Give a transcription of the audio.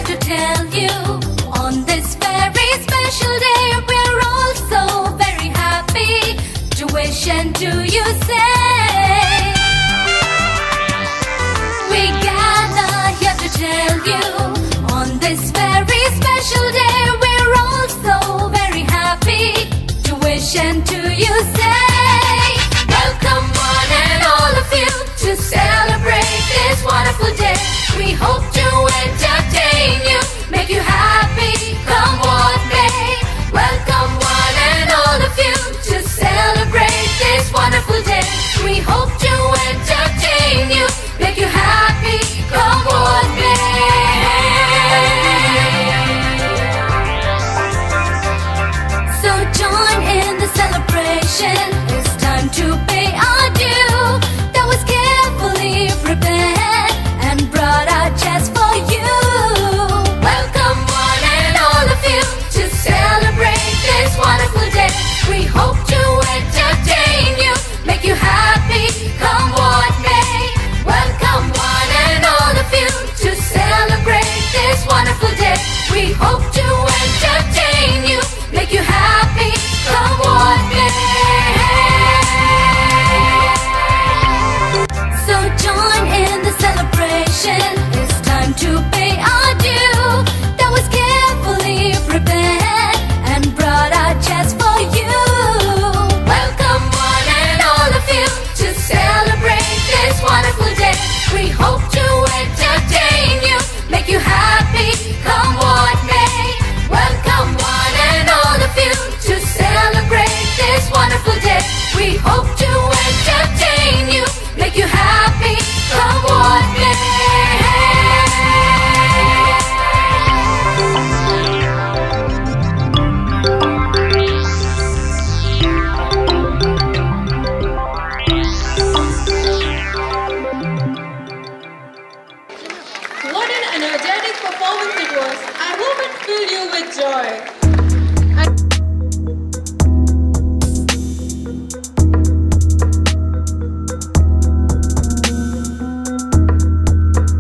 to tell you, on this very special day, we're all so very happy to wish and to you say. We gather here to tell you, on this very special day, we're all so very happy to wish and to you say. Welcome one and all of you to celebrate this wonderful day. We hope to entertain you, make you happy, come what may. Welcome one and all of you to celebrate this wonderful day. We hope to entertain you, make you happy, come what may. So join in the celebration, it's time to pay our due. That was carefully prepared and brought out just for you. Welcome one and all of you to celebrate this wonderful day. We hope to entertain you, make you happy, come what may. Welcome one and all of you to celebrate this wonderful day. We hope to entertain you, make you happy, come what may. So join in the celebration, it's time to pay our due. That was carefully prepared and brought out just for you. Welcome one and all of you to celebrate this wonderful day. We hope to entertain you, make you happy, come what may. Welcome one and all of you to celebrate this wonderful day. We hope to entertain you, make you happy, come what may. What an energetic performance it was. I hope it filled you with joy.